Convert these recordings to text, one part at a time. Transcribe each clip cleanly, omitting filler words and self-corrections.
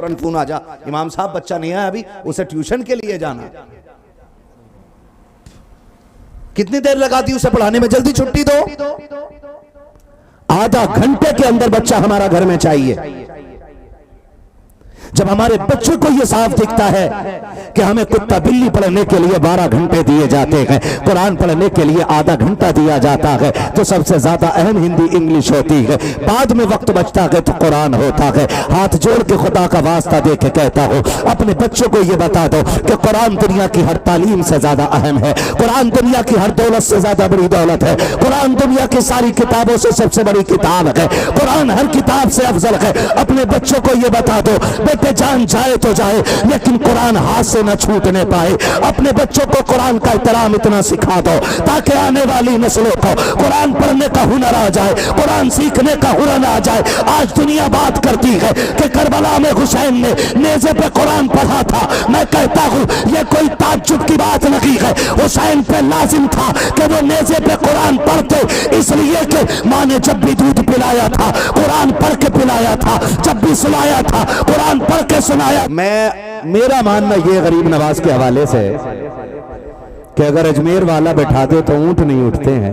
फौरन फोन आ जा, इमाम साहब बच्चा नहीं आया अभी, उसे ट्यूशन के लिए जाना। कितनी देर लगाती उसे पढ़ाने में, जल्दी छुट्टी दो। आधा घंटे के अंदर बच्चा हमारा घर में चाहिए। जब हमारे बच्चों को यह साफ दिखता है कि हमें कुत्ता बिल्ली पढ़ने के लिए 12 घंटे दिए जाते हैं, कुरान पढ़ने के लिए आधा घंटा दिया जाता है, तो सबसे ज्यादा अहम हिंदी इंग्लिश होती है, बाद में वक्त बचता है तो कुरान होता है। हाथ जोड़ के खुदा का वास्ता दे के कहता हो, अपने बच्चों को यह बता दो कि कुरान दुनिया की हर तालीम से ज्यादा अहम है, कुरान दुनिया की हर दौलत से ज्यादा बड़ी दौलत है, कुरान दुनिया की सारी किताबों से सबसे बड़ी किताब है, कुरान हर किताब से अफजल है। अपने बच्चों को यह बता दो, जान जाए तो जाए लेकिन कुरान हाथ से न छूटने पाए। अपने बच्चों को कुरान का एहतराम इतना सिखा दो ताकि आने वाली नस्लों को कुरान पढ़ने का हुनर आ जाए, कुरान सीखने का हुनर आ जाए। आज दुनिया बात करती है कि करबला में हुसैन ने नेज़े पे कुरान पढ़ा था। मैं कहता हूं यह कोई ताज्जुब की बात नहीं है, हुसैन पे लाजिम था कि वो नेज़े पे कुरान पढ़ते, इसलिए कि माँ ने जब भी दूध पिलाया था कुरान पढ़ के पिलाया था, जब भी सुलाया था कुरान पढ़ के सुनाया। मेरा मानना ये गरीब नवाज के हवाले से कि अगर अजमेर वाला बैठा दे तो ऊंट नहीं उठते हैं,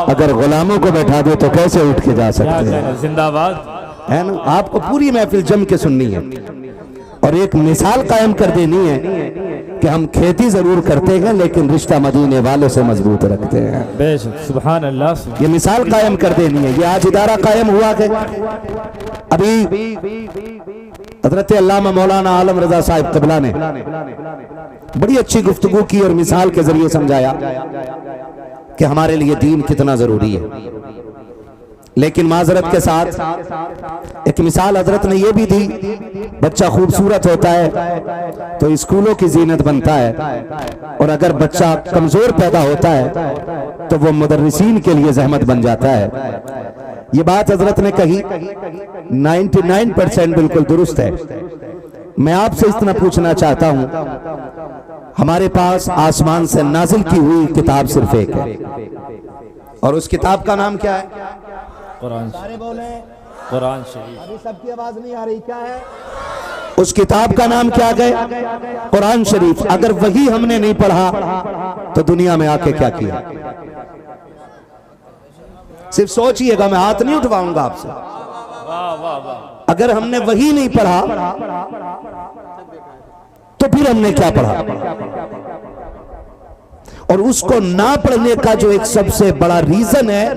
अगर गुलामों को बैठा दे तो कैसे उठ के जा सकते हैं। जिंदाबाद है ना। आपको पूरी महफिल जम के सुननी है और एक मिसाल कायम कर देनी है कि हम खेती जरूर करते हैं लेकिन रिश्ता मदीने वालों से मजबूत रखते हैं। बेशक सुभान अल्लाह। ये मिसाल कायम कर देनी है। ये आज इदारा कायम हुआ है। अभी हजरत अल्लामा मौलाना आलम रजा साहिब क़िबला ने बड़ी अच्छी गुफ्तगू की और मिसाल के जरिए समझाया कि हमारे लिए दीन कितना जरूरी है। लेकिन माजरत के साथ एक मिसाल हजरत ने यह भी दी, बच्चा खूबसूरत होता है तो स्कूलों की जीनत बनता है, और अगर बच्चा कमजोर पैदा होता है तो वो मुदर्रिसीन के लिए जहमत बन जाता है। ये बात हजरत ने कही 99% बिल्कुल दुरुस्त है। मैं आपसे इतना पूछना चाहता हूं, हमारे पास आसमान से नाजिल की हुई किताब सिर्फ एक है और उस किताब का नाम क्या है? कुरान। सारे बोले कुरान शरीफ। अभी सबकी आवाज नहीं आ रही, क्या है? उस किताब का नाम क्या है? कुरान शरीफ। अगर वही हमने नहीं पढ़ा तो दुनिया में आके क्या किया? सिर्फ सोचिएगा, मैं हाथ नहीं उठवाऊंगा आपसे। अगर हमने वही नहीं पढ़ा तो फिर हमने क्या पढ़ा? और उसको ना पढ़ने का जो एक सबसे बड़ा रीजन है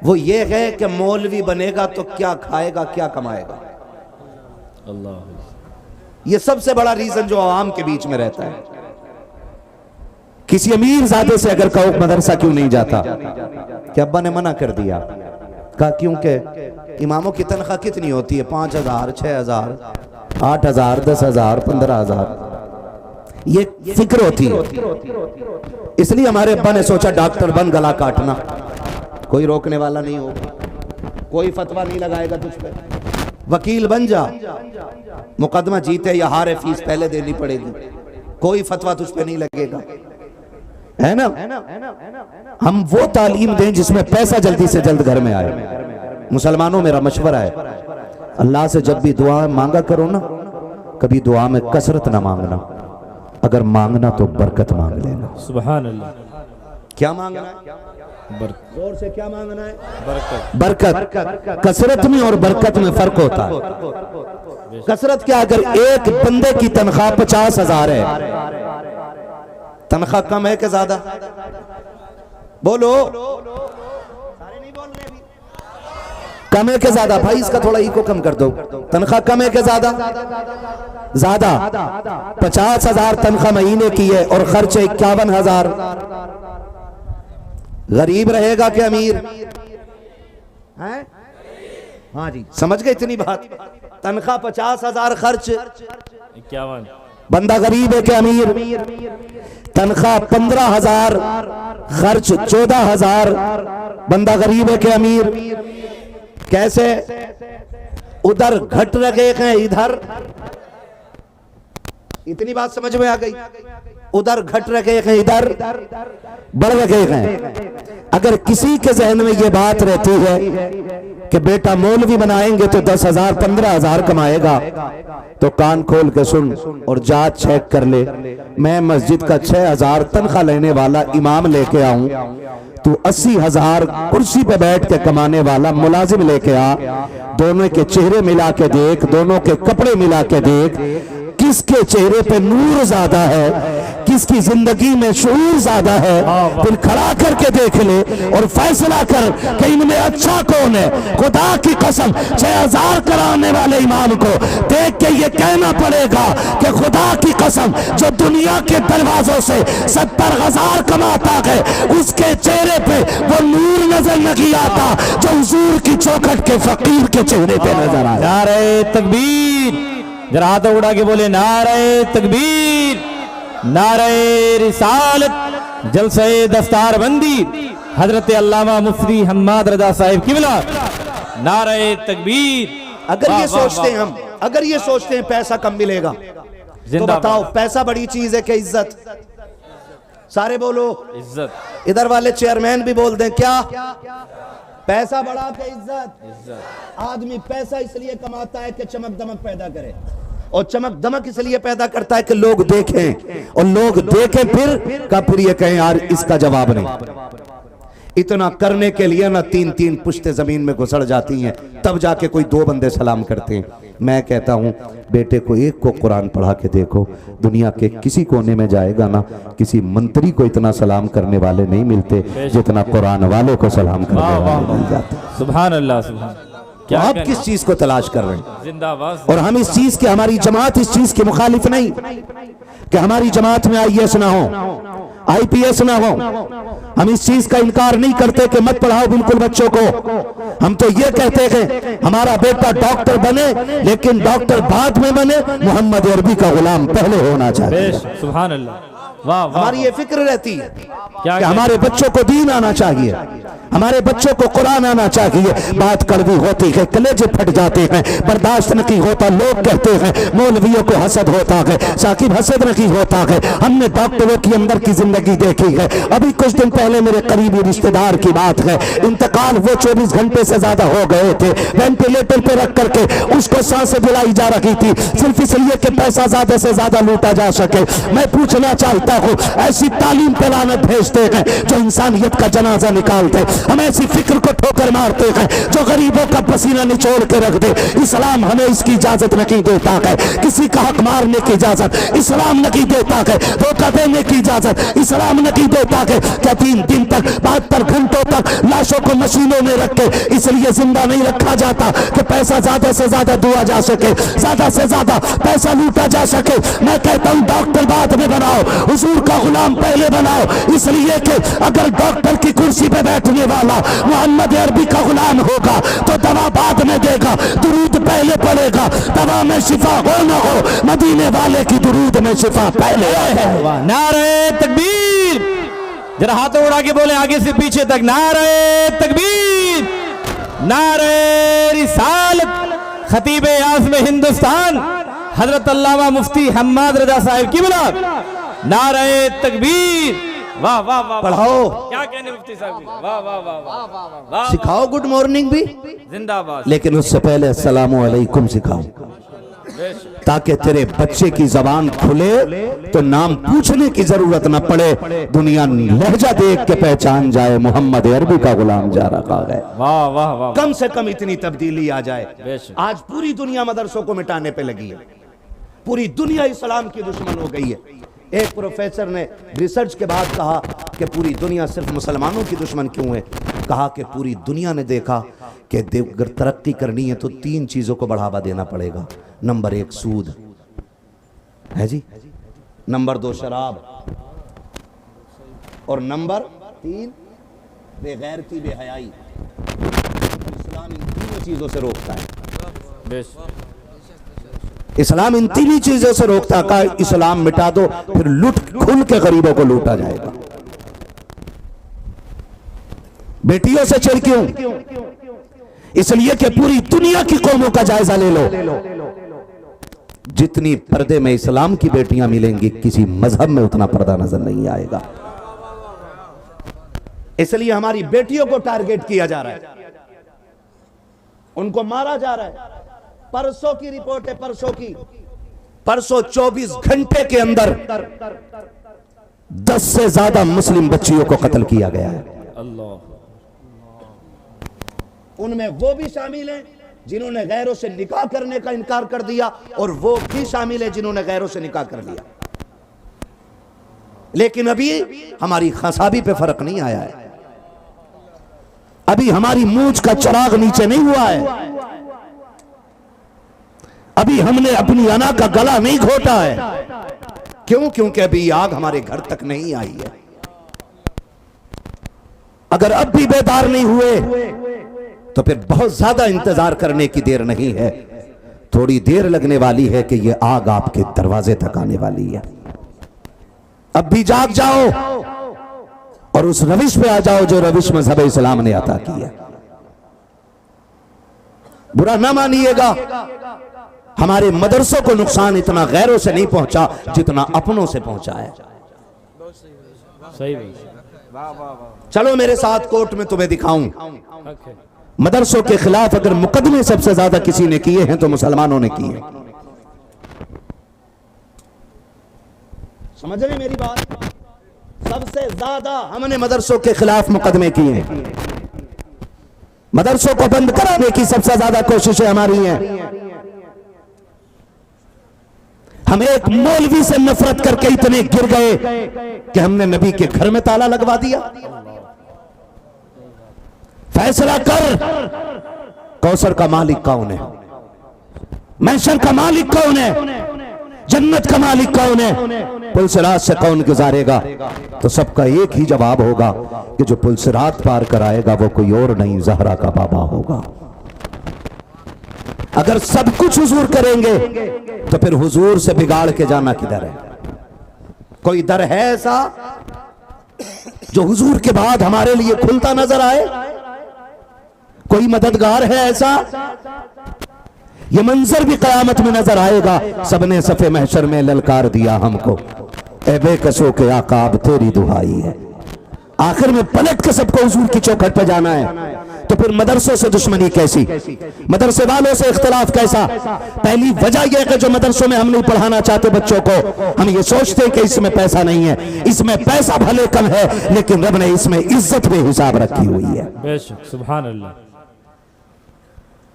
वो ये है कि मौलवी बनेगा तो क्या खाएगा, क्या कमाएगा। अल्लाह। ये सबसे बड़ा रीजन जो आवाम के बीच में रहता है। किसी अमीर ज़ादे से अगर कहो मदरसा क्यों नहीं जाता, कि अब्बा ने मना कर दिया, कहा क्योंकि इमामों की तनख्वाह कितनी होती है? 5,000, 6,000, 8,000, 10,000, 15,000, ये फिक्र होती है। इसलिए हमारे अब्बा ने सोचा डॉक्टर बन, गला काटना, कोई रोकने वाला नहीं होगा, कोई फतवा नहीं लगाएगा तुझ पे। वकील बन जा, मुकदमा जीते या हारे फीस पहले देनी पड़ेगी, कोई फतवा तुझ पे नहीं लगेगा, है ना। हम वो तालीम दें जिसमें पैसा जल्दी से जल्द घर में आए। मुसलमानों मेरा मशवरा है, अल्लाह से जब भी दुआ मांगा करो ना, कभी दुआ में कसरत ना मांगना, अगर मांगना तो बरकत मांग लेना। सुभान अल्लाह। क्या मांगना है? जोर से क्या मांगना है? बरकत। बरकत। कसरत में और बरकत में फर्क होता है। कसरत क्या? अगर एक बंदे की तनख्वाह 50,000 है, तनख्वाह कम है कि ज्यादा? बोलो, सारे नहीं बोल रहे। कम है कि ज्यादा? भाई इसका थोड़ा इको कम कर दो। तनख्वाह कम है कि ज्यादा? ज्यादा। 50,000 तनख्वाह महीने की है और खर्च 51,000। गरीब रहेगा कि अमीर है? हाँ जी, समझ गए इतनी बात। तनख्वाह 50,000, खर्च 51। बंदा गरीब है कि अमीर? तनख्वाह 15,000, खर्च 14,000, बंदा गरीब है कि अमीर? कैसे? उधर घट रहे हैं, इधर। इतनी बात समझ में आ गई? उधर घट रहे हैं, इधर बढ़ रहे हैं। अगर किसी के जहन में ये बात रहती है कि बेटा मौलवी बनाएंगे तो 10,000 15,000 कमाएगा, तो कान खोल के सुन और जात चेक कर ले। मैं मस्जिद का 6,000 तनख्वाह लेने वाला इमाम लेके आऊं, तू 80,000 कुर्सी पे बैठ के कमाने वाला मुलाजिम लेके आ। दोनों के चेहरे मिला के देख, दोनों के कपड़े मिला के देख, किसके चेहरे पे नूर ज्यादा है, किसकी जिंदगी में शऊर ज्यादा है। फिर खड़ा करके देख ले और फैसला कर कि इनमें अच्छा कौन है। खुदा की कसम 6,000 कराने वाले इमाम को देख के ये कहना पड़ेगा कि खुदा की कसम जो दुनिया के दरवाजों से 70,000 कमाता है, उसके चेहरे पे वो नूर नजर नहीं आता जो हुजूर की चौखट के फकीर के चेहरे पे नजर आया। नारे तकबीर, जरा हाथ उड़ा के बोले नारे तकबीर, नारे रिसालत, जलसे दस्तार बंदी, हजरत अल्लामा मुफ्ती हम्माद रजा साहिब किबला, नारे तकबीर। अगर ये सोचते हैं हम, अगर ये सोचते हैं पैसा कम मिलेगा, तो बताओ पैसा बड़ी चीज है कि इज्जत? सारे बोलो इज्जत। इधर वाले चेयरमैन भी बोल दें क्या? पैसा बड़ा के इज्जत। आदमी पैसा इसलिए कमाता है कि चमक दमक पैदा करे, और चमक दमक इसलिए पैदा करता है कि लोग देखें, और लोग देखें फिर ये कहें यार इसका जवाब नहीं। इतना करने के लिए ना 3-3 पुश्ते जमीन में घुसड़ जाती हैं, तब जाके कोई 2 बंदे सलाम करते हैं। मैं कहता हूं बेटे को एक को कुरान पढ़ा के देखो, दुनिया के किसी कोने में जाएगा ना, किसी मंत्री को इतना सलाम करने वाले नहीं मिलते जितना कुरान वाले को सलाम करने वाले मिल जाते। सुभान अल्लाह, सुभान। तो आप किस चीज को तलाश कर रहे हैं? जिंदाबाद। और हम इस चीज के, हमारी जमात इस चीज की मुखालिफ नहीं कि हमारी जमात में IAS ना हो, IPS ना हो। हम इस चीज का इनकार नहीं करते कि मत पढ़ाओ बिल्कुल बच्चों को। हम तो ये कहते हैं हमारा बेटा डॉक्टर बने, लेकिन डॉक्टर बाद में बने, मोहम्मद अरबी का गुलाम पहले होना चाहिए। सुभान अल्लाह, वाह वाह। हमारी ये फिक्र रहती है क्या कि हमारे बच्चों को दीन आना चाहिए, हमारे बच्चों को कुरान आना चाहिए। बात कड़वी होती है, कलेजे फट जाते हैं, बर्दाश्त नहीं होता। लोग कहते हैं मौलवियों को हसद होता है, साकिब हसद नहीं होता है। हमने डॉक्टरों की अंदर की जिंदगी देखी है। अभी कुछ दिन पहले मेरे करीबी रिश्तेदार की बात है, इंतकाल वो 24 घंटे से ज्यादा हो गए थे, वेंटिलेटर पे रख करके उसको सांसें दिलाई जा रही थी, सिर्फ इसलिए कि पैसा ज्यादा से ज्यादा लूटा जा सके। मैं पूछना चाहता हूँ, ऐसी तालीम पे लानत भेजते हैं जो इंसानियत का जनाजा निकालते, हम ऐसी फिक्र को ठोकर मारते हैं जो गरीबों का पसीना निचोड़ के रख दे। इस्लाम हमें इसकी इजाजत नहीं देता है, किसी का हक मारने की इजाजत इस्लाम नहीं देता है, धोखा देने की इजाजत इस्लाम नहीं देता है। क्या 3 दिन तक 72 घंटों तक लाशों को मशीनों में रख के इसलिए जिंदा नहीं रखा जाता कि पैसा ज्यादा से ज्यादा दुआ जा सके, ज्यादा से ज्यादा पैसा लूटा जा सके? मैं कहता हूँ डॉक्टर बाद में बनाओ, हुजूर का गुलाम पहले बनाओ, इसलिए कि अगर डॉक्टर की कुर्सी पे बैठने वाला मोहम्मद अरबी का गुलाम होगा तो दवा बाद में देगा, दुरूद पहले पड़ेगा। दवा में शिफा हो न हो, मदीने वाले की दुरूद में शिफा पहले है। नारे तकबीर, जरा हाथ उड़ा के बोले आगे से पीछे तक, नारे तकबीर, नारे रिसालत, खतीब आज़म हिंदुस्तान हजरत अल्लामा मुफ्ती हम्माद रजा साहिब किबला, नारे तकबीर। वाह वाह वाह, पढ़ाओ, क्या कहने मुफ्ती साहब की, वाह वाह वाह वाह वाह। सिखाओ गुड मॉर्निंग भी, जिंदाबाद। लेकिन उससे पहले अस्सलामु अलैकुम सिखाओ, ताकि तेरे बच्चे की जबान खुले तो नाम पूछने की जरूरत न पड़े, दुनिया लहजा देख के पहचान जाए मोहम्मद अरबी का गुलाम जा रखा है। वाह वाह वाह। कम से कम इतनी तब्दीली आ जाए। आज पूरी दुनिया मदरसों को मिटाने पे लगी है, पूरी दुनिया इस्लाम की दुश्मन हो गई है। एक प्रोफेसर ने रिसर्च के बाद कहा कि पूरी दुनिया सिर्फ मुसलमानों की दुश्मन क्यों है? कहा कि पूरी दुनिया ने देखा कि अगर तरक्की करनी है तो 3 चीजों को बढ़ावा देना पड़ेगा। नंबर 1 सूद है जी, नंबर 2 शराब, और नंबर 3 बेगैरती बेहयाई। इस्लाम इन 3 चीजों से रोकता है। इस्लाम इन 3 चीजों से रोकता का इस्लाम मिटा दो, फिर लूट खुल के गरीबों को लूटा जाएगा। बेटियों से चिढ़ क्यों? इसलिए कि पूरी दुनिया की कौमों का जायजा ले लो, जितनी पर्दे में इस्लाम की बेटियां मिलेंगी किसी मजहब में उतना पर्दा नजर नहीं आएगा। इसलिए हमारी बेटियों को टारगेट किया जा रहा है, उनको मारा जा रहा है। परसों की रिपोर्ट है, परसों 24 घंटे के अंदर 10 से ज्यादा मुस्लिम बच्चियों को कत्ल किया गया है। अल्लाह। उनमें वो भी शामिल हैं जिन्होंने गैरों से निकाह करने का इनकार कर दिया, और वो भी शामिल है जिन्होंने गैरों से निकाह कर लिया। लेकिन अभी हमारी खसाबी पे फर्क नहीं आया है, अभी हमारी मूंछ का चिराग नीचे नहीं हुआ है, अभी हमने अपनी अना का गला नहीं घोटा है। क्यों? क्योंकि अभी आग हमारे घर तक नहीं आई है। अगर अब भी बेदार नहीं हुए तो फिर बहुत ज्यादा इंतजार करने की देर नहीं है, थोड़ी देर लगने वाली है कि यह आग आपके दरवाजे तक आने वाली है। अब भी जाग जाओ और उस रविश पे आ जाओ जो रविश मजहब इस्लाम ने अता की है। बुरा ना मानिएगा, हमारे मदरसों को नुकसान इतना गैरों से नहीं पहुंचा जितना अपनों से पहुंचा है। सही। चलो मेरे साथ कोर्ट में तुम्हें दिखाऊं। मदरसों के खिलाफ अगर मुकदमे सबसे ज्यादा किसी ने किए हैं तो मुसलमानों ने किए। समझ रहे मेरी बात? सबसे ज्यादा हमने मदरसों के खिलाफ मुकदमे किए हैं। मदरसों को बंद कराने की सबसे ज्यादा कोशिशें हमारी हैं। हम एक मौलवी से नफरत करके इतने गिर गए कि हमने नबी के घर में ताला लगवा दिया। फैसला कर, कौसर का मालिक कौन है, महशर का मालिक कौन है, जन्नत का मालिक कौन है, पुलसिरात से कौन गुजारेगा? तो सबका एक ही जवाब होगा कि जो पुलसिरात पार कराएगा वो कोई और नहीं, ज़हरा का बाबा होगा। अगर सब कुछ हुजूर करेंगे तो फिर हुजूर से बिगाड़ के जाना किधर है? कोई दर है ऐसा जो हुजूर के बाद हमारे लिए खुलता नजर आए? कोई मददगार है ऐसा? ये मंजर भी कयामत में नजर आएगा। सबने सफे महशर में ललकार दिया हमको, ए बेकसों के आकाब तेरी दुहाई है। आखिर में पलट के सबको हुजूर की चौखट पर जाना है। तो फिर मदरसों से दुश्मनी कैसी, मदरसे वालों से इख्तिलाफ कैसा? पहली वजह यह कि जो मदरसों में हम नहीं पढ़ाना चाहते बच्चों को, हम ये सोचते हैं कि इसमें पैसा नहीं है। इसमें पैसा भले कम है लेकिन रब ने इसमें इज्जत बेहिसाब रखी हुई है। बेशक, सुभान अल्लाह।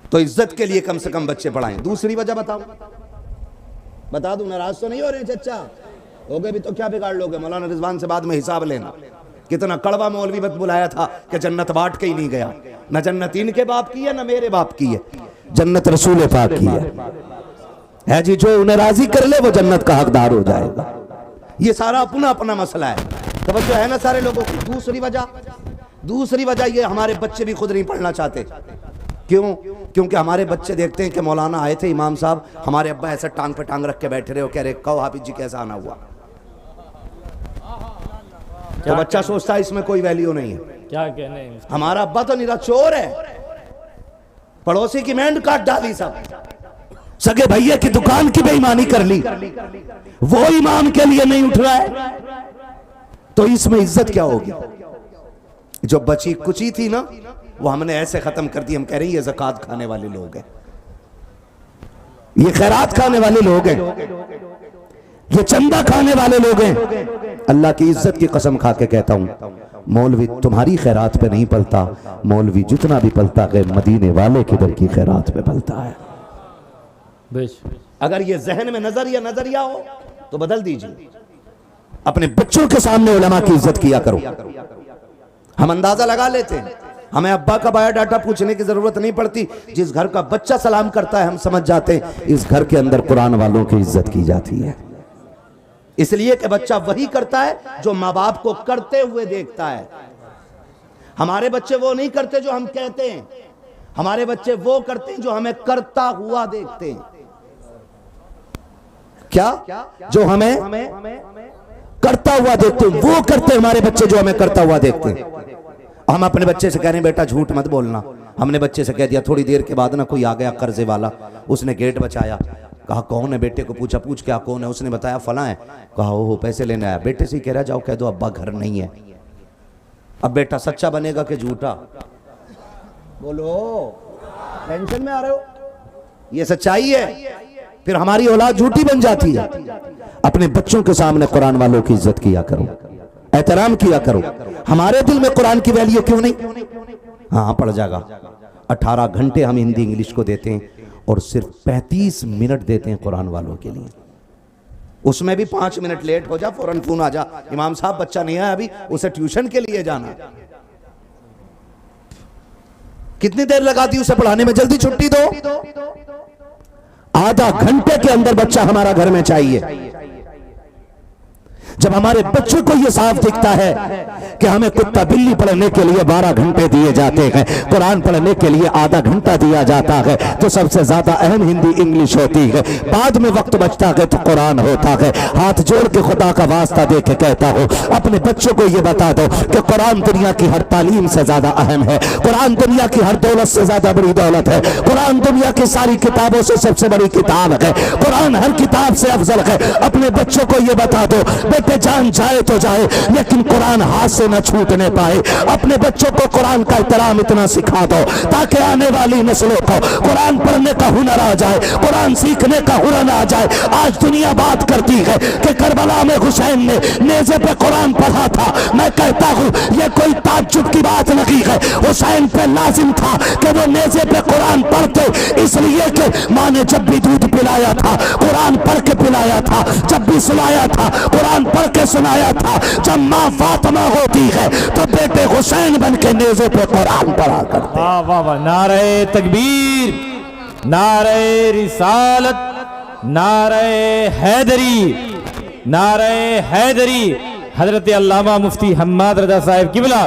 तो इज्जत के लिए कम से कम बच्चे पढ़ाएं। दूसरी वजह बताओ, बता दूं, नाराज तो नहीं हो रहे चचा? हो गए भी तो क्या बिगाड़ लोगे? मौलाना रिजवान से बाद में हिसाब लेना। कितना कड़वा मौलवी वक्त बुलाया था कि जन्नत बांट के ही नहीं गया। न जन्नत इनके बाप की है न मेरे बाप की है, जन्नत रसूल पाक की है जी। जो उन्हें राजी कर ले वो जन्नत का हकदार हो जाएगा। ये सारा अपना अपना मसला है, तवज्जो है ना सारे लोगों की। दूसरी वजह ये, हमारे बच्चे भी खुद नहीं पढ़ना चाहते। क्यों? क्योंकि हमारे बच्चे देखते हैं कि मौलाना आए थे इमाम साहब, हमारे अब्बा ऐसा टांग पे टांग रख के बैठे रहे हो, कह रहे कहो हाफिज जी कैसा आना हुआ। तो बच्चा सोचता है इसमें कोई वैल्यू नहीं है। क्या कहने, हमारा अब्बा तो निरा चोर है, पड़ोसी की मेंढ काट डाली, सब सगे भैया की दुकान की बेईमानी कर ली, वो इमाम के लिए नहीं उठ रहा है। तो इसमें इज्जत क्या होगी? जो बची कुची थी ना वो हमने ऐसे खत्म कर दी। हम कह रहे हैं ये ज़कात खाने वाले लोग हैं, ये खैरात खाने वाले लोग हैं, ये चंदा खाने वाले लोग हैं। अल्लाह की इज्जत की कसम खा के कहता हूं, मौलवी तुम्हारी खैरात पे नहीं पलता, मौलवी जितना भी पलता है मदीने वाले की दर की खैरात पे पलता है। अगर ये जहन में नजरिया हो तो बदल दीजिए। अपने बच्चों के सामने उलमा की इज्जत किया करो। हम अंदाजा लगा लेते हैं, हमें अब्बा का बायोडाटा पूछने की जरूरत नहीं पड़ती। जिस घर का बच्चा सलाम करता है हम समझ जाते हैं इस घर के अंदर कुरान वालों की इज्जत की जाती है। इसलिए कि बच्चा वही करता है जो माँ बाप को करते हुए देखता है। हमारे बच्चे वो नहीं करते जो हम कहते हैं, हमारे बच्चे वो करते हैं जो हमें करता हुआ देखते हैं। क्या? जो हमें करता हुआ देखते हैं वो करते हैं हमारे बच्चे, जो हमें करता हुआ देखते हैं। हम अपने बच्चे से कह रहे हैं बेटा झूठ मत बोलना। हमने बच्चे से कह दिया, थोड़ी देर के बाद ना कोई आ गया कर्जे वाला, उसने गेट बचाया। कहा कौन है? बेटे को पूछा, पूछ क्या कौन है? उसने बताया फला है। कहा ओहो पैसे लेने आया। बेटे से ही कह रहा जाओ कह दो अब्बा घर नहीं है। अब बेटा सच्चा बनेगा कि झूठा? बोलो, टेंशन में आ रहे हो? ये सच्चाई है। फिर हमारी औलाद झूठी बन जाती है। अपने बच्चों के सामने कुरान वालों की इज्जत किया करो, एहतराम किया करो। हमारे दिल में कुरान की वैल्यू क्यों नहीं? हाँ, पड़ जाएगा। 18 घंटे हम हिंदी इंग्लिश को देते हैं और सिर्फ 35 मिनट देते हैं कुरान वालों के लिए। उसमें भी 5 मिनट लेट हो जा फौरन फोन आ जा, इमाम साहब बच्चा नहीं आया अभी, उसे ट्यूशन के लिए जाना। कितनी देर लगा दी उसे पढ़ाने में? जल्दी छुट्टी दो। आधा घंटे के अंदर बच्चा हमारा घर में चाहिए। जब हमारे बच्चों को यह साफ दिखता है कि हमें कुत्ता बिल्ली पढ़ने के लिए 12 घंटे दिए जाते हैं, कुरान पढ़ने के लिए आधा घंटा दिया जाता है, तो सबसे ज्यादा अहम हिंदी इंग्लिश होती है, बाद में वक्त बचता है तो कुरान होता है। हाथ जोड़ के खुदा का वास्ता दे के कहता हूं, अपने बच्चों को यह बता दो कि कुरान दुनिया की हर तालीम से ज्यादा अहम है, कुरान दुनिया की हर दौलत से ज्यादा बड़ी दौलत है, कुरान दुनिया की सारी किताबों से सबसे बड़ी किताब है, कुरान हर किताब से अफजल है। अपने बच्चों को यह बता दो, जान जाए तो जाए लेकिन कुरान हाथ से न छूटने पाए। अपने बच्चों को कुरान का एहतराम इतना सिखा दो ताकि आने वाली नस्लों को कुरान पढ़ने का हुनर आ जाए, कुरान सीखने का हुनर आ जाए। आज दुनिया बात करती है कि करबला में हुसैन ने नेज़े पे कुरान पढ़ा था। मैं कहता हूं यह कोई ताज्जुब की बात नहीं है। हुसैन पे लाजिम था कि वो नेज़े पे कुरान पढ़ते, इसलिए कि मां ने जब भी दूध पिलाया था कुरान पढ़ के पिलाया था, जब भी सुलाया था कुरान पढ़ के सुनाया था। जब मां फातिमा होती है तो बेटे हुसैन बन के नेज़े पे कुरान पढ़ा करते। वाह वाह वाह, नारे तकबीर, नारे रिसालत, नारे हैदरी, नारे हैदरी। हजरत अल्लामा मुफ्ती हम्माद रजा साहिब किबला,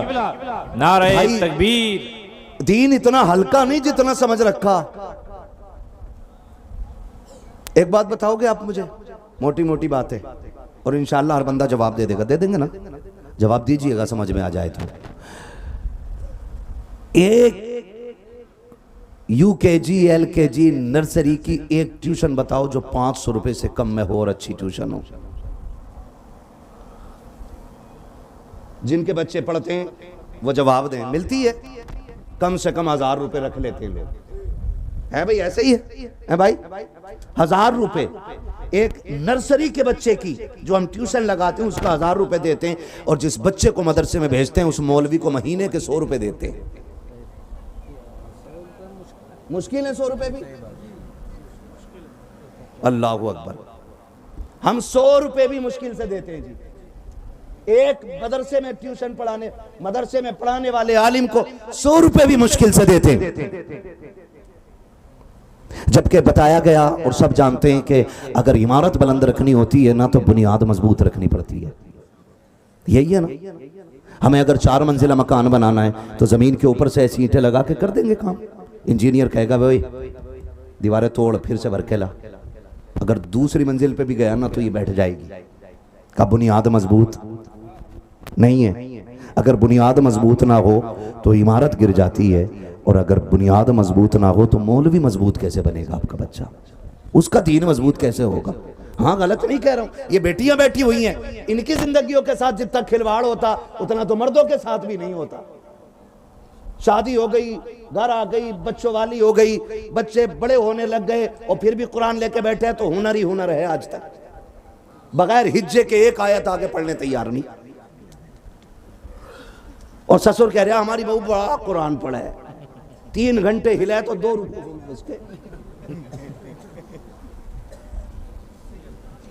नारे तकबीर। दीन इतना हल्का नहीं जितना समझ रखा। एक बात बताओगे आप मुझे, मोटी मोटी बात है, और इंशाअल्लाह हर बंदा जवाब दे देगा। दे देंगे ना? जवाब दीजिएगा समझ में आ जाए तो। एक UKG LKG नर्सरी की एक ट्यूशन बताओ जो 500 रुपए से कम में हो और अच्छी ट्यूशन हो। जिनके बच्चे पढ़ते हैं वो जवाब दें। मिलती है कम से कम 1000 रुपए रख लेते हैं लोग। है भाई, ऐसे ही है भाई। 1000 रुपए एक नर्सरी के बच्चे की जो हम ट्यूशन लगाते हैं उसका 1000 रुपए देते हैं, और जिस बच्चे को मदरसे में भेजते हैं उस मौलवी को महीने के 100 रुपए देते हैं। मुश्किल है 100 रुपए भी। अल्लाह अकबर, हम 100 रुपए भी मुश्किल से देते हैं जी। एक मदरसे में ट्यूशन पढ़ाने, मदरसे में पढ़ाने वाले आलिम को 100 रुपए भी मुश्किल से देते हैं। जबकि बताया गया और सब जानते हैं कि अगर इमारत बुलंद रखनी होती है ना तो बुनियाद मजबूत रखनी पड़ती है। यही है ना? हमें अगर 4 मंजिला मकान बनाना है तो जमीन के ऊपर से ऐसी ईंटें लगा के कर देंगे काम। इंजीनियर कहेगा भाई दीवारें तोड़ फिर से भर के ला। अगर दूसरी मंजिल पे भी गया ना तो ये बैठ जाएगी। का बुनियाद मजबूत नहीं है। अगर बुनियाद मजबूत ना हो तो इमारत गिर जाती है, और अगर बुनियाद मजबूत ना हो तो मौलवी मजबूत कैसे बनेगा आपका बच्चा? उसका दीन मजबूत कैसे होगा? हाँ, गलत नहीं कह रहा हूं। ये बेटियां बैठी हुई हैं, इनकी जिंदगियों के साथ जितना खिलवाड़ होता उतना तो मर्दों के साथ भी नहीं होता। शादी हो गई, घर आ गई, बच्चों वाली हो गई, बच्चे बड़े होने लग गए और फिर भी कुरान लेके बैठे हैं तो हुनर ही हुनर है। आज तक बगैर हिज्जे के एक आयत आगे पढ़ने तैयार नहीं। और ससुर कह रहा हमारी बहू बड़ा कुरान पढ़ा है, 3 घंटे हिलाए तो 2 रुपए उसके।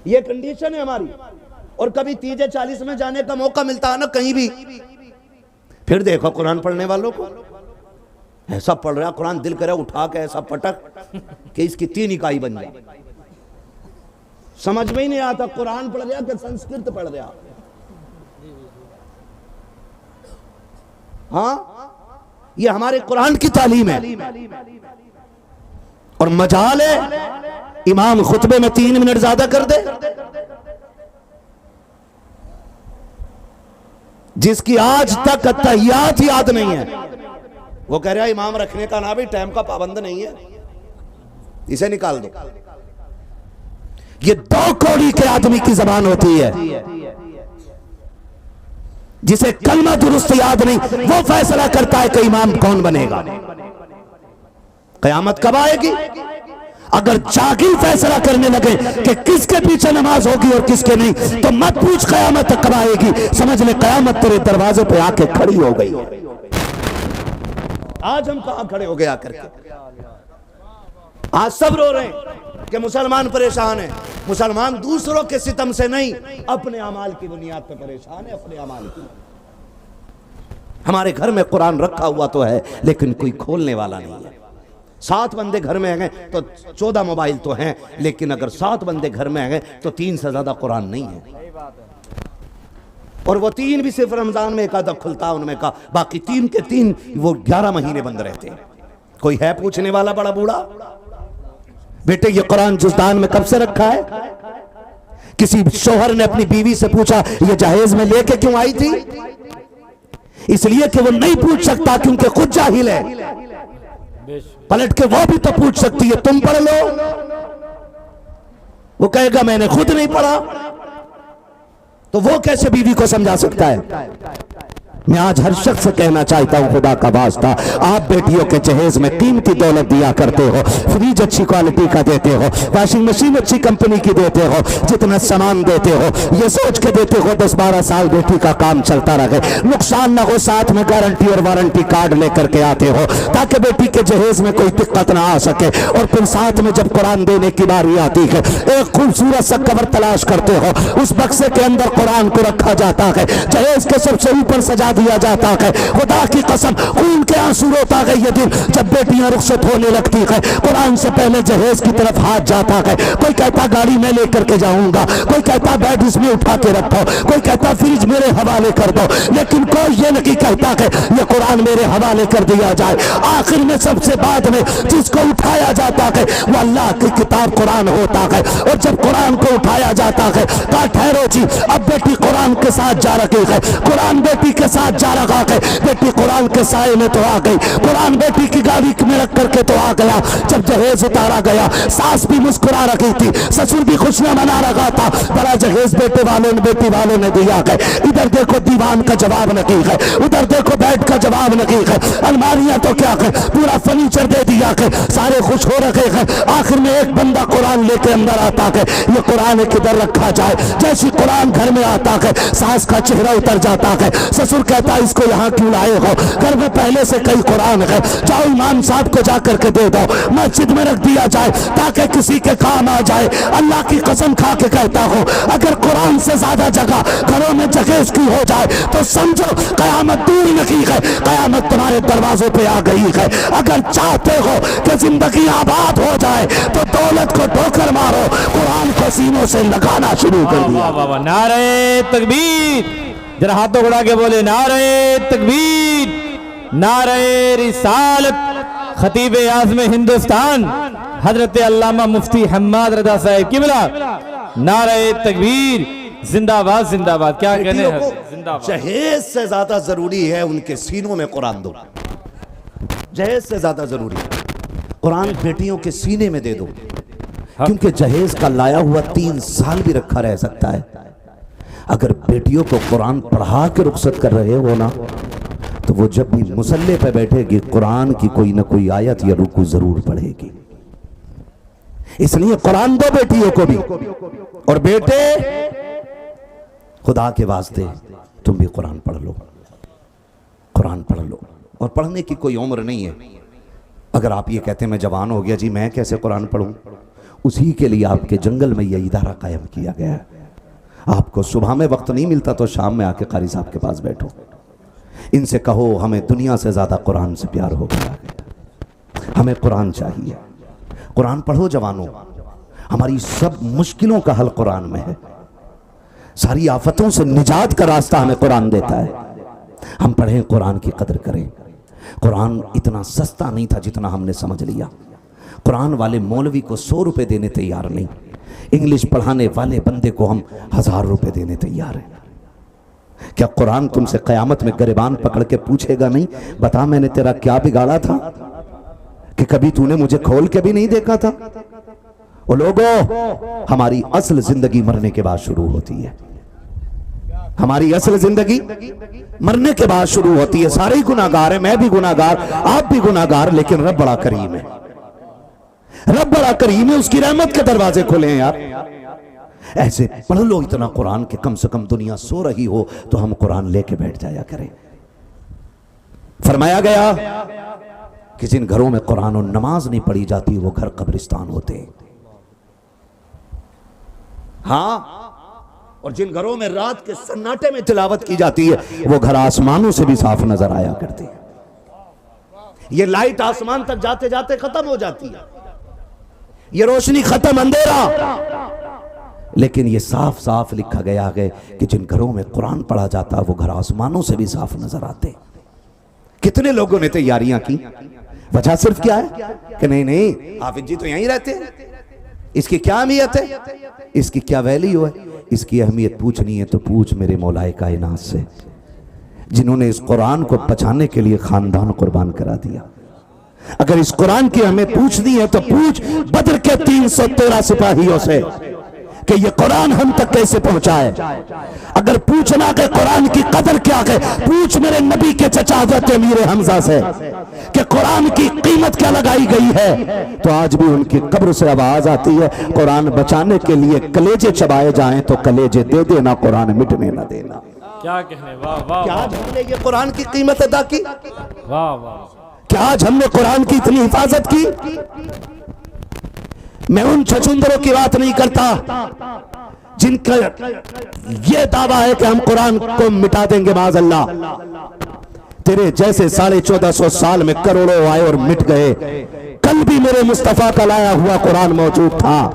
ये कंडीशन है हमारी। और कभी 30-40 में जाने का मौका मिलता है ना कहीं भी, फिर देखो कुरान पढ़ने वालों को ऐसा पढ़ रहा कुरान, दिल करे उठा के ऐसा पटक कि इसकी 3 इकाई बन जाए। समझ में ही नहीं आता कुरान पढ़ रहा कि संस्कृत पढ़ रहा। हाँ, ये हमारे कुरान की तालीम है। और मजाल है इमाम खुतबे में 3 मिनट ज्यादा कर दे। जिसकी आज तक तहियात याद नहीं है वो कह रहा है इमाम रखने का ना भी टाइम का पाबंद नहीं है, इसे निकाल दो। ये 2 कौड़ी के आदमी की जबान होती है। जिसे कलमा दुरुस्त याद नहीं, वो फैसला करता है कि इमाम कौन बनेगा। कयामत कब आएगी? अगर जागिर फैसला करने लगे कि किसके पीछे नमाज होगी और किसके नहीं, तो मत पूछ कयामत कब आएगी, समझ ले कयामत तेरे दरवाजे पे आके खड़ी हो गई। आज हम कहां खड़े हो गए आकर के? आज सब रो रहे हैं कि मुसलमान परेशान है। मुसलमान दूसरों के सितम से नहीं, अपने अमाल की बुनियाद पर परेशान है, अपने अमाल की। हमारे घर में कुरान रखा हुआ तो है, लेकिन कोई खोलने वाला नहीं है। 7 बंदे घर में हैं तो 14 मोबाइल तो हैं, लेकिन अगर 7 बंदे घर में हैं तो 3 से ज्यादा कुरान नहीं है। और वो 3 भी सिर्फ रमजान में एक आधा खुलता उनमें का, बाकी 3 के 3 वो 11 महीने बंद रहते हैं। कोई है पूछने वाला बड़ा बूढ़ा? बेटे ये कुरान जुज़दान में कब से रखा है? किसी शोहर ने अपनी बीवी से पूछा ये जहेज में लेके क्यों आई थी? इसलिए कि वो नहीं पूछ सकता क्योंकि खुद जाहिल है। पलट के वो भी तो पूछ सकती है, तुम पढ़ लो। वो कहेगा मैंने खुद नहीं पढ़ा, तो वो कैसे बीवी को समझा सकता है? मैं आज हर शख्स से कहना चाहता हूं, खुदा का वास्ता, आप बेटियों के जहेज में कीमती दौलत दिया करते हो, फ्रिज अच्छी क्वालिटी का देते हो, वॉशिंग मशीन अच्छी कंपनी की देते हो, जितना सामान देते हो ये सोच के देते हो 10-12 साल बेटी का काम चलता रहे, नुकसान ना हो, साथ में गारंटी और वारंटी कार्ड लेकर के आते हो ताकि बेटी के जहेज में कोई दिक्कत ना आ सके। और फिर साथ में जब कुरान देने की बारी आती है, एक खूबसूरत सा कवर तलाश करते हो, उस बक्से के अंदर कुरान को रखा जाता है, जहेज के सबसे ऊपर सजा दिया जाता है। खुदा की कसम खून के आंसू रोता है ये दिन जब बेटियां रुखसत होने लगती है। कुरान से पहले जहेज की तरफ हाथ जाता है। कोई कहता गाड़ी में लेकर के जाऊंगा, कोई कहता बेड इसमें उठा के रखो, कोई कहता फ्रिज मेरे हवाले कर दो, लेकिन कोई ये नहीं कहता कि ये कुरान मेरे हवाले कर दिया जाए। आखिर में सबसे बाद में जिसको उठाया जाता है वो अल्लाह की किताब कुरान होता है। और जब कुरान को उठाया जाता है, कहा ठहरो जी, अब बेटी कुरान के साथ जा रही है, कुरान बेटी के साथ जा रहा है, बेटी कुरान के साए में तो आ गई, कुरान बेटी की गाड़ी में रख करके तो आ गया। जब जहेज उतारा गया, सास भी मुस्कुरा रही थी, ससुर भी खुशियां मना रहा था, बड़ा जहेज बेटे वालों ने बेटी वालों ने दिया है। इधर देखो दीवान का जवाब नहीं है, उधर देखो बेड का जवाब नहीं है, अलमारियां तो क्या है, पूरा फर्नीचर दे दिया है, सारे खुश हो रखे हैं। आखिर में एक बंदा कुरान लेके अंदर आता है, ये कुरान किधर रखा जाए? जैसे कुरान घर में आता है, सास का चेहरा उतर जाता है, ससुर कहता है इसको यहाँ क्यों लाए हो? घर में पहले से कई कुरान है, जाओ इमाम साहब को जाकर के दे दो, मस्जिद में रख दिया जाए ताकि किसी के काम आ जाए। अल्लाह की कसम खा के कहता हूँ, अगर कुरान से ज्यादा जगह घरों में जगह उसकी हो जाए तो समझो कयामत दूर नहीं है, कयामत तुम्हारे दरवाजों पे आ गई है। अगर चाहते हो कि जिंदगी आबाद हो जाए तो दौलत को ठोकर मारो, कुरान को सीनों से लगाना शुरू कर दिया। नारे तकबीर, जरा हाथों उड़ा के बोले नारे तकबीर, नारे रिसालत। खतीब आज़म हिंदुस्तान हजरत अल्लामा मुफ्ती हम्माद रजा साहब किबला, नारे तकबीर, जिंदाबाद जिंदाबाद। क्या कहने हैं? जिंदाबाद। जहेज से ज्यादा जरूरी है उनके सीनों में कुरान दो, जहेज से ज्यादा जरूरी है कुरान बेटियों के सीने में दे दो, क्योंकि जहेज का लाया हुआ 3 साल भी रखा रह सकता है। अगर बेटियों को कुरान पढ़ा के रुखसत कर रहे हो ना, तो वो जब भी मुसल्ले पे बैठेगी कुरान की कोई ना कोई आयत या रुकू जरूर पढ़ेगी। इसलिए कुरान दो बेटियों को भी। और बेटे खुदा के वास्ते तुम भी कुरान पढ़ लो, कुरान पढ़ लो। और पढ़ने की कोई उम्र नहीं है। अगर आप ये कहते हैं मैं जवान हो गया जी, मैं कैसे कुरान पढ़ूं, उसी के लिए आपके जंगल में यह इदारा कायम किया गया है। आपको सुबह में वक्त नहीं मिलता तो शाम में आके कारी साहब के पास बैठो, इनसे कहो हमें दुनिया से ज्यादा कुरान से प्यार हो गया, हमें कुरान चाहिए। कुरान पढ़ो जवानों, हमारी सब मुश्किलों का हल कुरान में है, सारी आफतों से निजात का रास्ता हमें कुरान देता है। हम पढ़ें, कुरान की कदर करें। कुरान इतना सस्ता नहीं था जितना हमने समझ लिया। कुरान वाले मौलवी को 100 रुपए देने तैयार नहीं, इंग्लिश पढ़ाने वाले बंदे को हम 1000 रुपए देने तैयार हैं। क्या कुरान तुमसे कयामत में गिरबान पकड़ के पूछेगा नहीं, बता मैंने तेरा क्या बिगाड़ा था कि कभी तूने मुझे खोल के भी नहीं देखा था? ओ लोगों, हमारी असल जिंदगी मरने के बाद शुरू होती है। हमारी असल जिंदगी मरने के बाद शुरू होती है। सारे ही गुनाहगार हैं, मैं भी गुनाहगार, आप भी गुनाहगार, लेकिन रब बड़ा करीम है। रब बड़ा करीम है, उसकी रहमत के दरवाजे खुले हैं यार। ऐसे पढ़ लो इतना कुरान के कम से कम दुनिया सो रही हो तो हम कुरान लेके बैठ जाया करें। फरमाया गया कि जिन घरों में कुरान और नमाज नहीं पढ़ी जाती वो घर कब्रिस्तान होते हैं। हाँ, और जिन घरों में रात के सन्नाटे में तिलावत की जाती है वो घर आसमानों से भी साफ नजर आया करते हैं। ये लाइट आसमान तक जाते जाते खत्म हो जाती है, ये रोशनी खत्म, अंधेरा। लेकिन ये साफ साफ लिखा गया है कि जिन घरों में कुरान पढ़ा जाता वो घर आसमानों से भी साफ नजर आते। कितने लोगों ने तैयारियां की, वजह सिर्फ क्या है कि नहीं हाफिज जी तो यहीं रहते हैं, इसकी क्या अहमियत है, इसकी क्या वैल्यू है। इसकी अहमियत पूछनी है तो पूछ मेरे मौलाए कायनात से, जिन्होंने इस कुरान को बचाने के लिए खानदान कुर्बान करा दिया। अगर इस कुरान की हमें पूछनी है तो पूछ बद्र के 313 सिपाहियों से कि ये कुरान हम तक कैसे पहुंचाए। अगर पूछना कि कुरान की कदर क्या है, पूछ मेरे नबी के चचा हज़रत अमीर हमजा से कि कुरान की कीमत क्या लगाई गई है। तो आज भी उनकी कब्र से आवाज आती है, कुरान बचाने के लिए कलेजे चबाए जाएं तो कलेजे दे देना, कुरान मिटने ना देना। क्या कहने, वाह वाह। क्या आज हमने ये कुरान की कीमत अदा की? वाह वाह। क्या आज हमने कुरान की इतनी हिफाजत की? मैं उन छछुंदरों की बात नहीं करता जिनका यह दावा है कि हम कुरान को मिटा देंगे, माज़ अल्लाह। तेरे जैसे 1450 साल में करोड़ों आए और मिट गए। कल भी मेरे मुस्तफा का लाया हुआ कुरान मौजूद था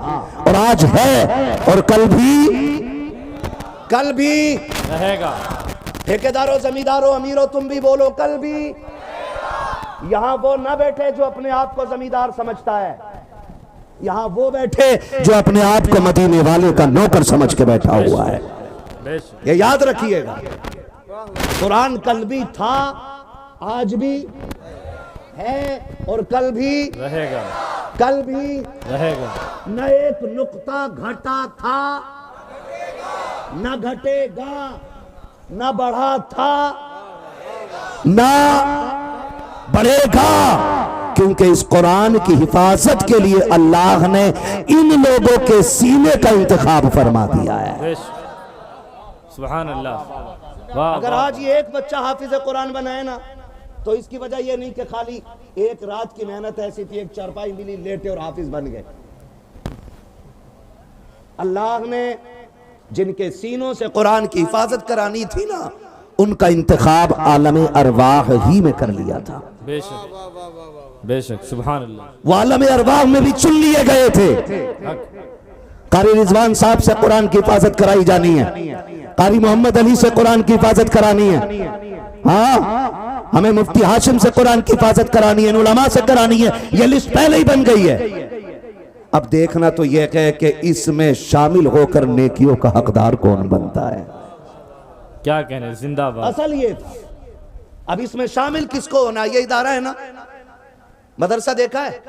और आज है और कल भी रहेगा। ठेकेदारों, जमींदारों, अमीरों, तुम भी बोलो कल भी। यहां वो ना बैठे जो अपने आप को जमींदार समझता है, यहां वो बैठे जो अपने आप को मदीने वाले का नौकर समझ के बैठा हुआ है। ये याद रखिएगा, कुरान कल भी था, आज भी है और कल भी रहेगा, कल भी रहेगा। न एक नुक्ता घटा था, न घटेगा, न बढ़ा था, न बढ़ेगा, क्योंकि इस कुरान की हिफाजत के लिए अल्लाह ने इन लोगों के सीने का इंतखाब फरमा दिया है। सुभान अल्लाह। वाह। अगर आज ये एक बच्चा हाफिज कुरान बनाए ना तो इसकी वजह ये नहीं कि खाली एक रात की मेहनत ऐसी थी, एक चारपाई मिली, लेटे और हाफिज बन गए। अल्लाह ने जिनके सीनों से कुरान की हिफाजत करानी थी ना, उनका इंतखाब आलम अरवाह ही में कर लिया था। बेशक बेशक, सुभान अल्लाह। वो आलम अरवाह में भी चुन लिए गए थे। कारी रिजवान साहब से कुरान की हिफाजत कराई जानी है, कारी मोहम्मद अली से कुरान की हिफाजत करानी है, हाँ हमें मुफ्ती हाशिम से कुरान की हिफाजत करानी है, उलमा से करानी है। ये लिस्ट पहले ही बन गई है। अब देखना तो यह है कि इसमें शामिल होकर नेकियों का हकदार कौन बनता है। क्या कहने, जिंदाबाद। असल ये था, अब इसमें शामिल किसको होना, ये इदारा है ना। मदरसा देखा है,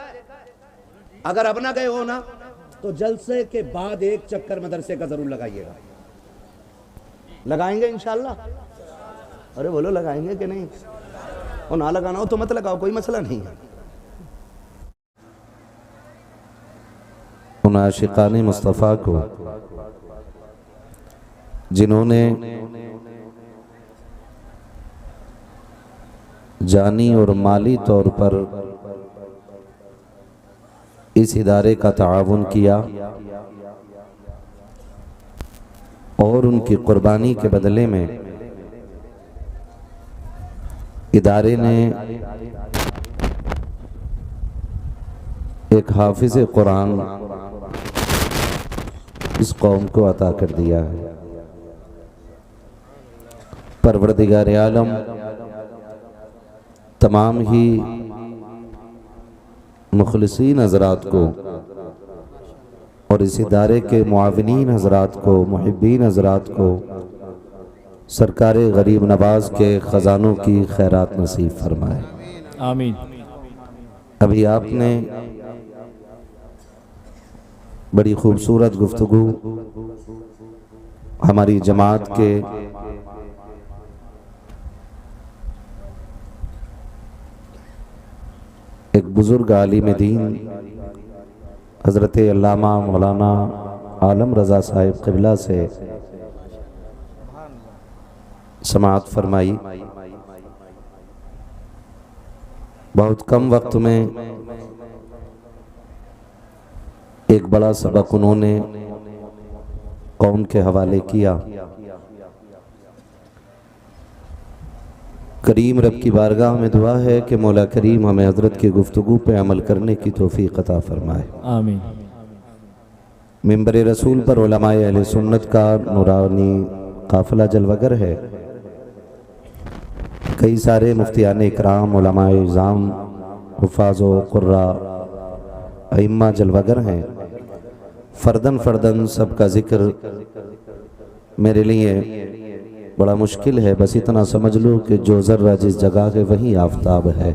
अगर अब ना गए हो ना तो जलसे के बाद एक चक्कर मदरसे का जरूर लगाइएगा। लगाएंगे इंशाल्लाह? अरे बोलो लगाएंगे कि नहीं? और ना लगाना हो तो मत लगाओ, कोई मसला नहीं है। उन आशिकाने मुस्तफ़ा को जिन्होंने जानी और माली तौर पर इस इदारे का ताआवुन किया और उनकी कुर्बानी के बदले में इदारे ने एक हाफिज कुरान इस कौम को अता कर दिया है। परवरदिगार आलम तमाम ही मुखलिसीन हज़रात को और इस इदारे के मुआविनीन हज़रात को, मुहिब्बीन हज़रात को सरकार गरीब नवाज के ख़जानों की खैरात नसीब फरमाए, आमीन। अभी आपने बड़ी खूबसूरत गुफ्तगू हमारी जमात के एक बुज़ुर्ग आलिम दीन हज़रत अल्लामा मौलाना आलम रज़ा साहिब क़िबला से समाअत फरमाई। बहुत कम वक्त में एक बड़ा सबक उन्होंने कौम के हवाले किया। करीम रब की बारगाह में दुआ है कि मौला करीम हमें हज़रत की गुफ्तगू पे अमल करने की तौफीक अता फरमाए, आमीन। मिंबर रसूल पर उलमाए अहले सुन्नत का नूरानी काफ़िला जलवगर है। कई सारे मुफ्तियान इकराम, उलमाए इज़ाम, हुफ़ाज़ व क़ुर्रा, अइम्मा जलवगर हैं। फ़र्दन फ़र्दन सबका ज़िक्र मेरे लिए बड़ा मुश्किल है। बस इतना समझ लो कि जो ज़र्रा जिस जगह है वही आफताब है।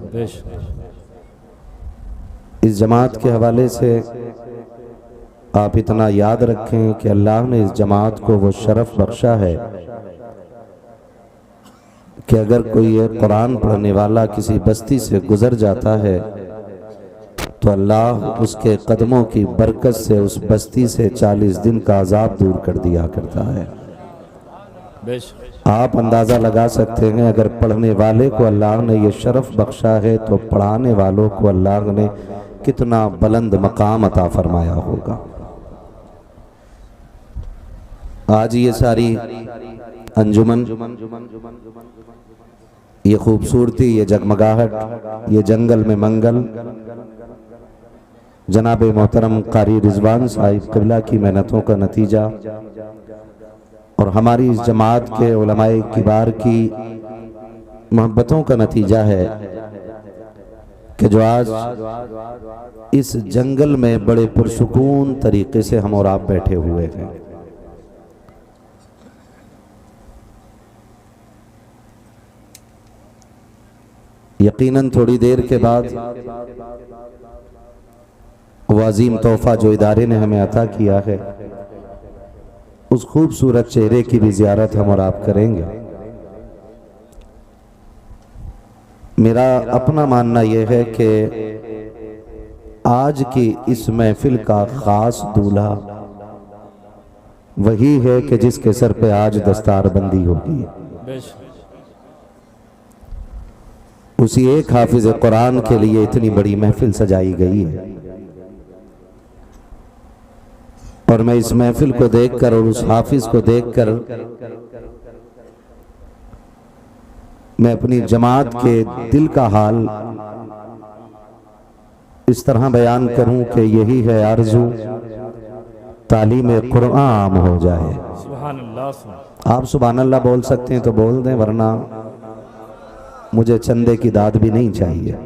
इस जमात के हवाले से आप इतना याद रखें कि अल्लाह ने इस जमात को वो शरफ़ बख्शा है कि अगर कोई एक कुरान पढ़ने वाला किसी बस्ती से गुज़र जाता है तो अल्लाह उसके कदमों की बरकत से उस बस्ती से 40 दिन का अजाब दूर कर दिया करता है। आप अंदाज़ा लगा सकते हैं अगर पढ़ने वाले को अल्लाह ने ये शरफ़ बख्शा है तो पढ़ाने वालों को अल्लाह ने कितना बुलंद मकाम अता फरमाया होगा। आज ये सारी अंजुमन, ये खूबसूरती, ये जगमगाहट, ये जंगल में मंगल जनाब मोहतरम कारी रिजवान साहिब क़िबला की मेहनतों का नतीजा और हमारी इस जमात के उलमाए किबार की मोहब्बतों का नतीजा है कि जो आज इस जंगल में बड़े पुरसुकून तरीके से हम और आप बैठे हुए हैं। यकीनन थोड़ी देर के बाद वो अजीम तोहफा जो इदारे ने हमें अता किया है उस खूबसूरत चेहरे की भी ज़ियारत हम और आप करेंगे। मेरा अपना मानना यह है कि आज की इस महफिल का ख़ास दूल्हा वही है कि जिसके सर पे आज दस्तारबंदी होगी। उसी एक हाफिज कुरान के लिए इतनी बड़ी महफिल सजाई गई है और मैं इस महफिल को देखकर और उस हाफिज को देखकर मैं अपनी जमात के दिल का हाल इस तरह बयान करूं कि यही है आरज़ू, तालीम कुरान आम हो जाए। आप सुभान अल्लाह बोल सकते हैं तो बोल दें, वरना मुझे चंदे की दाद भी नहीं चाहिए।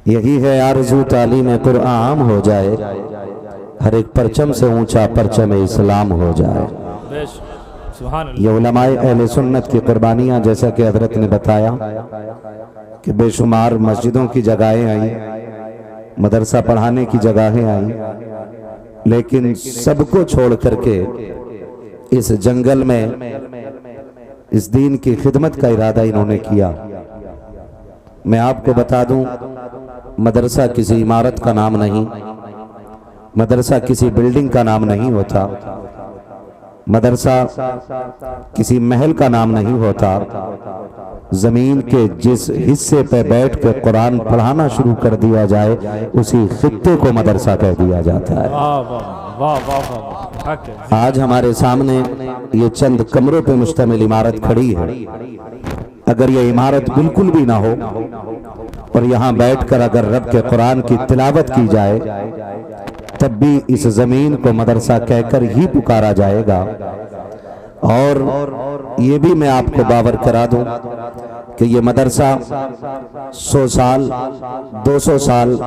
यही है आरज़ू, तालीम कुरान आम हो जाए, हर एक परचम से ऊंचा परचम इस्लाम हो जाए। ये उलमाए अहले सुन्नत की कुर्बानियाँ, जैसा कि हजरत ने बताया कि बेशुमार मस्जिदों की जगहें आई, मदरसा पढ़ाने की जगहें आई, लेकिन सबको छोड़ करके इस जंगल में इस दीन की खिदमत का इरादा इन्होंने किया। मैं आपको बता दूं, मदरसा किसी इमारत का नाम नहीं, मदरसा किसी बिल्डिंग का नाम नहीं होता, मदरसा किसी महल का नाम नहीं होता। जमीन के जिस हिस्से पे बैठ के कुरान पढ़ाना शुरू कर दिया जाए उसी खित्ते को मदरसा कह दिया जाता है। आज हमारे सामने ये चंद कमरों पे मुश्तमिल इमारत खड़ी है। अगर ये इमारत बिल्कुल भी ना हो और यहाँ बैठकर अगर रब के कुरान की तिलावत की जाए तब भी इस जमीन को मदरसा कहकर ही पुकारा जाएगा। और ये भी मैं आपको बावर करा दूं कि ये मदरसा 100 साल 200 साल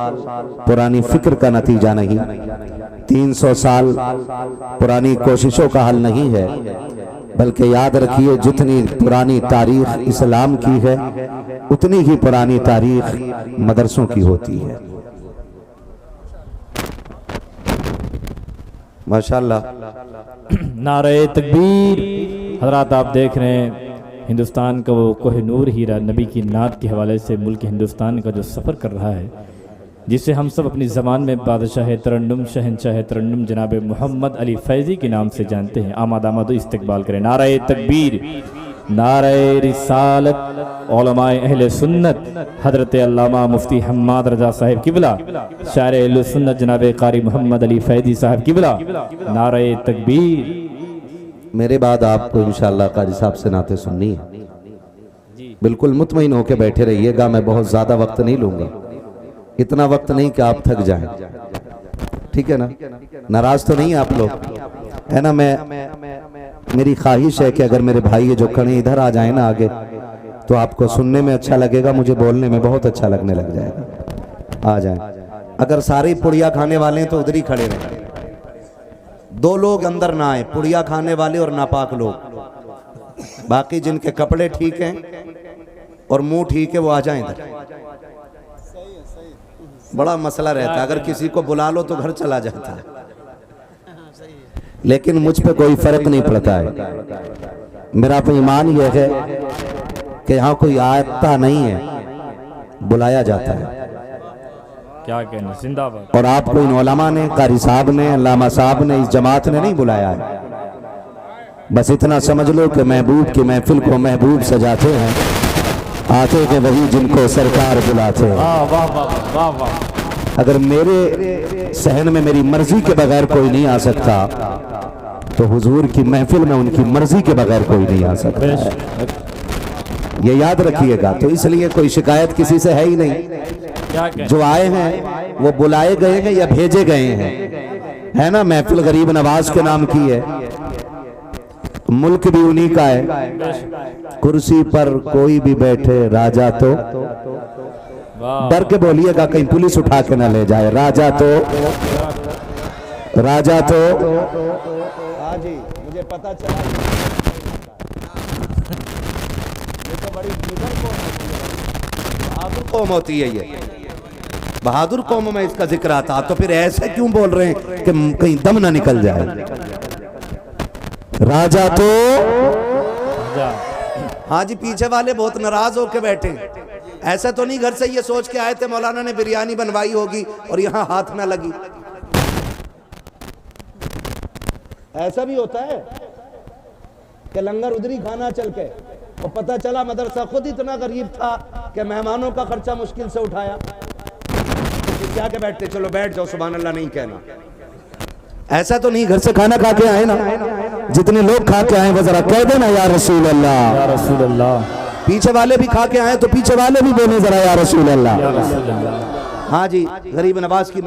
पुरानी फिक्र का नतीजा नहीं, 300 साल पुरानी कोशिशों का हल नहीं है, बल्कि याद रखिए जितनी पुरानी तारीख इस्लाम की है उतनी ही पुरानी तारीख मदरसों की होती है। माशाअल्लाह। नारे तकबीर। हजरात आप देख रहे हैं हिंदुस्तान का वो कोहिनूर हीरा नबी की नात के हवाले से मुल्क हिंदुस्तान का जो सफ़र कर रहा है, जिसे हम सब अपनी ज़बान में बादशाह तरन्नुम शहनशाह तरन्नुम जनाब मोहम्मद अली फैज़ी के नाम से जानते हैं। आमाद आमाद इस्तकबाल करें। नारे तकबीर, नारे रिसालत, उलमाए अहले सुन्नत हज़रत अल्लामा मुफ्ती हम्माद रज़ा साहिब किबला, शायर अहले सुन्नत जनाब कारी मोहम्मद अली फैज़ी साहिब किबला, नारे तकबीर। मेरे बाद आपको इंशाअल्लाह कारी साहब से नाते सुननी है। बिल्कुल मुतमईन होकर बैठे रहिएगा, मैं बहुत ज़्यादा वक्त नहीं लूँगा, इतना वक्त नहीं कि आप थक जाएं, ठीक है ना? नाराज तो नहीं आप लोग, है ना? मेरी ख्वाहिश है कि अगर मेरे भाई ये जो खड़े इधर आ जाए ना आगे, तो आपको सुनने में अच्छा लगेगा, मुझे बोलने में बहुत अच्छा लगने लग जाएगा। आ जाए। अगर सारे पुड़िया खाने वाले हैं तो उधर ही खड़े रहें, दो लोग अंदर ना आए, पुड़िया खाने वाले और नापाक लोग। बाकी जिनके कपड़े ठीक हैं और मुंह ठीक है वो आ जाएं इधर। बड़ा मसला रहता है, अगर किसी को बुला लो तो घर चला जाता है, लेकिन मुझ पे कोई फर्क नहीं पड़ता है। मेरा तो ईमान यह है कि यहाँ कोई आता नहीं है, बुलाया जाता है। क्या कहना, जिंदाबाद। और आपको इन उलमा ने, कारी साहब ने, अल्लामा साहब ने, इस जमात ने नहीं बुलाया है। बस इतना समझ लो कि महबूब की महफिल को महबूब सजाते हैं, आते हैं वही जिनको सरकार बुलाते हैं। वाह वाह वाह वाह वाह। अगर मेरे सहन में मेरी मर्जी के बगैर कोई नहीं आ सकता, तो हुजूर की महफिल में उनकी मर्जी के बगैर कोई नहीं आ सकता। ये याद रखिएगा। तो इसलिए कोई शिकायत किसी से है ही नहीं। जो आए हैं वो बुलाए गए हैं या भेजे गए हैं, है ना? महफिल गरीब नवाज के नाम की है, मुल्क भी उन्हीं का है। कुर्सी पर कोई भी बैठे राजा तो, डर के बोलिएगा कहीं पुलिस उठा के ना ले जाए। राजा तो, राजा तो, हाँ जी, मुझे पता चला। ये तो बड़ी बहादुर कौम होती है, ये बहादुर कौम में इसका जिक्र आता। तो फिर ऐसे क्यों बोल रहे हैं कि कहीं दम ना निकल जाए? राजा तो, हाँ जी, पीछे वाले बहुत नाराज होके बैठे। ऐसा तो नहीं घर से ये सोच के आए थे मौलाना ने बिरयानी बनवाई होगी और यहाँ हाथ ना लगी। ऐसा भी होता है कि लंगर उधरी खाना चल के, और पता चला मदरसा खुद इतना गरीब था कि मेहमानों का खर्चा मुश्किल से उठाया। तो क्या के बैठते, चलो बैठ जाओ, सुभान अल्लाह नहीं कहना। ऐसा तो नहीं घर से खाना खा के आए ना, जितने लोग खा के आए वो जरा कह देना या रसूल अल्लाह, या रसूल अल्लाह। पीछे वाले भी खा के आए तो पीछे वाले भी बोले जरा या रसूल अल्लाह। हाँ जी, गरीब नवाज की